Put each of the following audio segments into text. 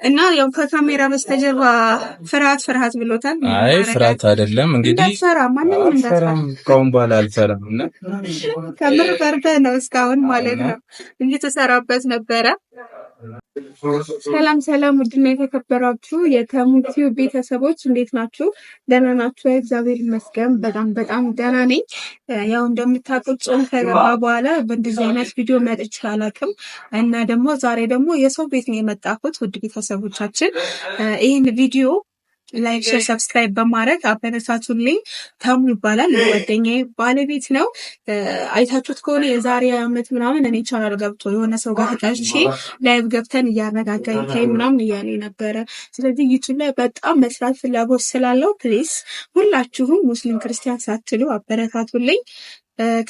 እና ያው ከካሜራ በስተጀርባ ፍርሃት ብሎታል። አይ ፍርሃት አይደለም እንግዲህ እንዳትፈራ ማንንም እንዳትፈራ ከአሁን በኋላ አልፈራም እና ከምር ፈርተህ ነው እስካሁን ማለት ነው እንጂ ተሰራበት ነበረ። ሰላም ውድና የተከበራችሁ የተሙቲው ቤተሰቦች እንዴት ናችሁ? ደህና ናችሁ? እግዚአብሔር ይመስገን በጣም ደህና ነኝ። ያው እንደምታውቁት ጾም ከገባ በኋላ በእንደዚህ አይነት ቪዲዮ መጥቼ አላውቅም እና ደግሞ ዛሬ ደግሞ የሰው ቤት ነው የመጣሁት። ውድ ቤተሰቦቻችን ይህን ቪዲዮ ላይክ፣ ሼር፣ ሰብስክራይብ በማድረግ አበረታቱልኝ። ተሙ ይባላል ጓደኛዬ ባለቤት ነው። አይታችሁት ከሆነ የዛሬ ዓመት ምናምን እኔ ቻናል ገብቶ የሆነ ሰው ጋር ተጫጭቼ ላይቭ ገብተን እያረጋጋኝ ታይ ምናምን እያለ ነበረ። ስለዚህ ዩቲዩብ ላይ በጣም መስራት ፍላጎት ስላለው ፕሊስ ሁላችሁም ሙስሊም ክርስቲያን ሳትሉ አበረታቱልኝ።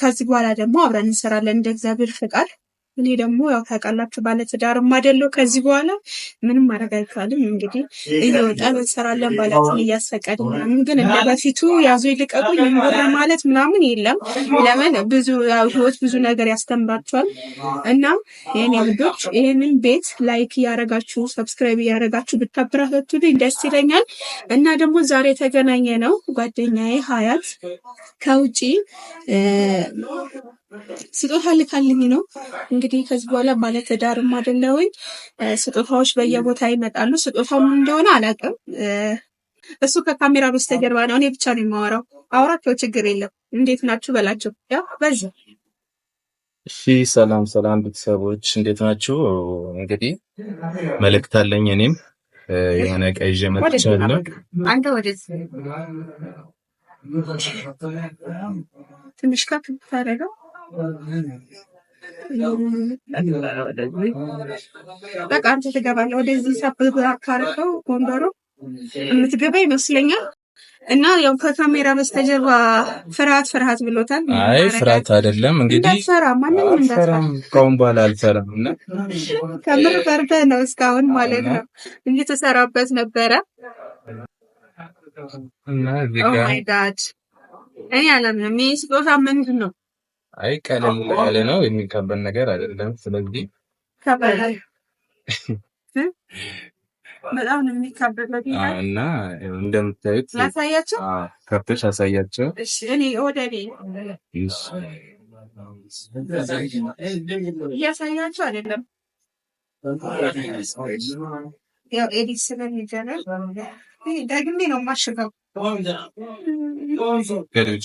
ከዚህ በኋላ ደግሞ አብረን እንሰራለን እንደ እግዚአብሔር ፍቃድ። እኔ ደግሞ ያው ታውቃላችሁ ባለትዳርም አይደለሁ። ከዚህ በኋላ ምንም ማድረግ አይቻልም። እንግዲህ እየወጣን እንሰራለን ባላችን እያስፈቀድን ምናምን፣ ግን እንደ በፊቱ ያዙ ይልቀቁኝ እንወራ ማለት ምናምን የለም። ለምን ብዙ ያው ህይወት ብዙ ነገር ያስተምራችኋል እና የኔ ልጆች ይሄንን ቤት ላይክ እያረጋችሁ ሰብስክራይብ እያረጋችሁ ብታበረታቱልኝ ደስ ይለኛል። እና ደግሞ ዛሬ የተገናኘ ነው ጓደኛዬ ሀያት ከውጪ ስጦታ ልካልኝ ነው። እንግዲህ ከዚህ በኋላ ማለት ትዳርም አይደለሁኝ። ስጦታዎች በየቦታ ይመጣሉ። ስጦታው ምን እንደሆነ አላውቅም። እሱ ከካሜራ በስተጀርባ ነው። እኔ ብቻ ነው የማወራው። አውራቸው ችግር የለም። እንዴት ናችሁ በላቸው። ያው በዛ እሺ። ሰላም ቤተሰቦች እንዴት ናችሁ? እንግዲህ መልእክት አለኝ። እኔም የሆነ ቀይዤ መጥቻለሁ። አንተ ወደዚህ ትንሽ ከፍ ታደርገው በቃ አንተ ትገባለህ። ወደዚህ ሳብ አካረከው ወንበሩ የምትገባ ይመስለኛል። እና ያው ከካሜራ በስተጀርባ ፍርሃት ብሎታል። አይ ፍርሃት አይደለም እንግዲህ እንዳትፈራ ማንንም እንዳትፈራ ከአሁን በኋላ አልፈራም እና ከምር ፈርተህ ነው እስካሁን ማለት ነው እንጂ ተሰራበት ነበረ። እና ኦ ማይ ጋድ እኔ አላምንም። ይሄ ስጦታ ምንድን ነው? አይ ቀለል ያለ ነው፣ የሚከበድ ነገር አይደለም። ስለዚህ ከበላል በጣም ነው የሚከበድ እና እንደምታዩት ላሳያቸው። ከፍተሽ አሳያቸው። እሺ እኔ ወደኔ እያሳያቸው አይደለም ያው ኤዲት ስለሚጀምር ደግሜ ነው የማሽገው። ገልጭ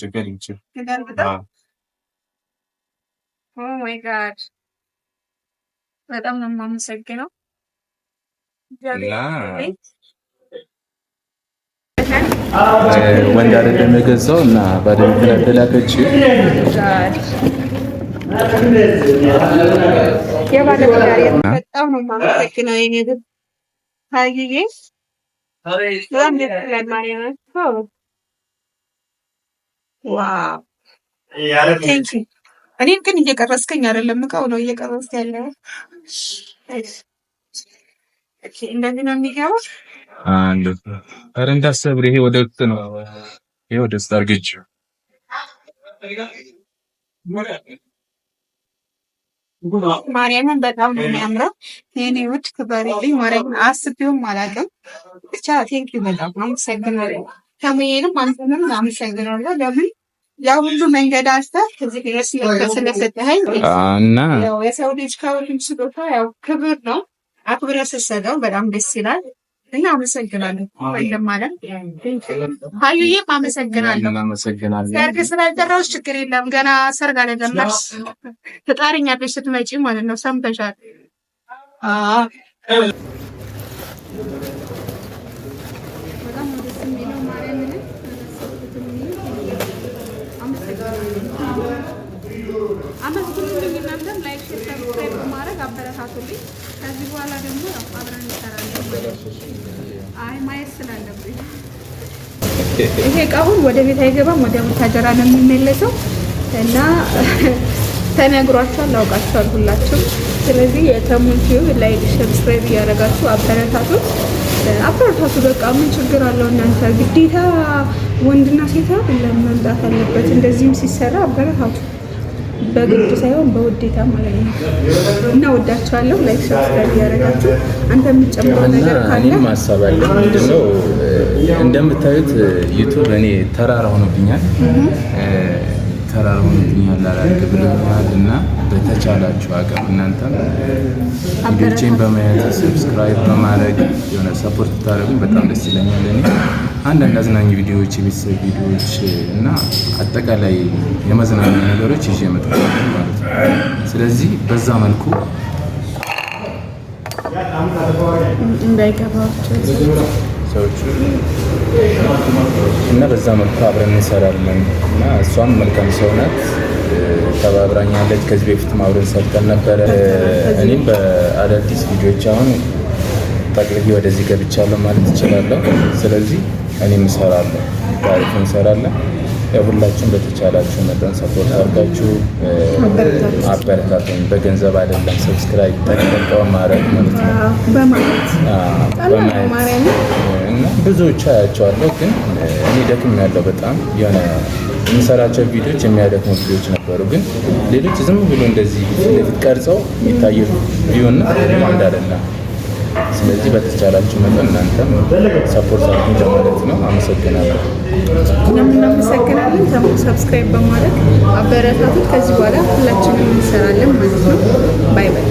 ኦ ማይ ጋድ በጣም ነው የማመሰግነው። ወንድ አይደለም የገዛው እና በደንብ ተላከች። በጣም ነው የማመሰግነው። የኔ ልብ ታይዬ በጣም ደስ ይላል። ዋው ቴንክ ዩ። እኔን ግን እየቀረስከኝ አይደለም፣ እቃው ነው እየቀረስክ ያለው። እሺ እንደዚህ ነው የሚገባው። አንድ አረ እንዳሰብር ይሄ ወደ ውስጥ ነው። ይሄ ወደ ውስጥ አድርገችው። ማርያምን በጣም ነው የሚያምረው። የኔ ውድ ክበሪልኝ። ማርያምን አስቤውም አላውቅም። ብቻ ቴንክ ዩ በጣም አመሰግናለሁ። ተሙዬንም አንተንም አመሰግናለሁ። ለምን ያው ሁሉ መንገድ አልፈህ እዚህ ድረስ ስለሰጠኸኝ እና ያው የሰው ልጅ ከሁሉም ስጦታ ያው ክብር ነው። አክብረህ ስትሰጠው በጣም ደስ ይላል እና አመሰግናለሁ። እንደማለት ሀዩዬም አመሰግናለሁ። ሰርግ ስላልጠራሁሽ ችግር የለም። ገና ሰርግ አልጀመርሽ ትጠሪኛለሽ ስትመጪ ማለት ነው። ሰምተሻል? አመስግኑልኝ። እናንተም ላይክ፣ ሼር፣ ሰብስክራይብ በማድረግ አበረታቱልኝ። ከዚህ በኋላ ደግሞ አብረን እንሰራለን። አይ ማየት ስላለብኝ ይሄ እቃውን ወደ ቤት አይገባም፣ ወደ ሙታጀራ ነው የሚመለሰው እና ተነግሯችኋል፣ አውቃችኋል ሁላችሁም። ስለዚህ የተሙቲው ላይክ፣ ሰብስክራይብ እያደረጋችሁ አበረታቱ። በቃ ምን ችግር አለው? እናንተ ግዴታ ወንድና ሴት አይደለም መምጣት አለበት። እንደዚህም ሲሰራ አበረታቱ። በግድ ሳይሆን በውዴታ ማለት ነው። እና ወዳችኋለሁ። ላይክ ሰብስክራይብ ያደረጋችሁ አንተ የምትጨምረው ነገር ካለ እኔም ሀሳብ አለኝ። ምንድነው እንደምታዩት ዩቲዩብ እኔ ተራራ ሆኖብኛል አላልክ ብሎኛል እና በተቻላችሁ አቅም እናንተም ቪዲዮቼን በማየት ሰብስክራይብ በማድረግ የሆነ ሰፖርት ብታደርጉኝ በጣም ደስ ይለኛል። እኔ አንዳንድ አዝናኝ ቪዲዮዎች፣ የቤተሰብ ቪዲዮዎች እና አጠቃላይ የመዝናኛ ነገሮች ይዤ እመጣለሁ ማለት ነው። ስለዚህ በዛ መልኩ እንዳይገባቸው ሰዎቹ እና በዛ መልኩ አብረን እንሰራለን እና እሷም መልካም ሰው ናት፣ ተባብራኛለች። ከዚህ በፊት አብረን ሰርተን ነበረ። እኔም በአዳዲስ ቪዲዮዎች አሁን ጠቅልዬ ወደዚህ ገብቻለሁ ማለት እችላለሁ። ስለዚህ እኔም እሰራለሁ፣ ታሪክ እንሰራለን። ሁላችሁም በተቻላችሁ መጠን ሰፖርት አድርጋችሁ አበረታቱኝ። በገንዘብ አይደለም፣ ሰብስክራይብ ጠቅጠቀው ማድረግ ማለት ነው በማየት እና ብዙዎች አያቸዋለሁ። ግን እኔ ደክም ያለው በጣም የሆነ የምሰራቸው ቪዲዮዎች የሚያደክሙ ቪዲዮዎች ነበሩ። ግን ሌሎች ዝም ብሎ እንደዚህ ፊት ለፊት ቀርጸው የሚታየው ቪዲዮና አንድ አይደለም። ስለዚህ በተቻላችሁ መጠን እናንተም ሰፖርት አድርጉኝ ለማለት ነው። አመሰግናለሁ። እናመሰግናለን። ተሙ ሰብስክራይብ በማድረግ አበረታቱት። ከዚህ በኋላ ሁላችንም እንሰራለን ማለት ነው። ባይ ባይ።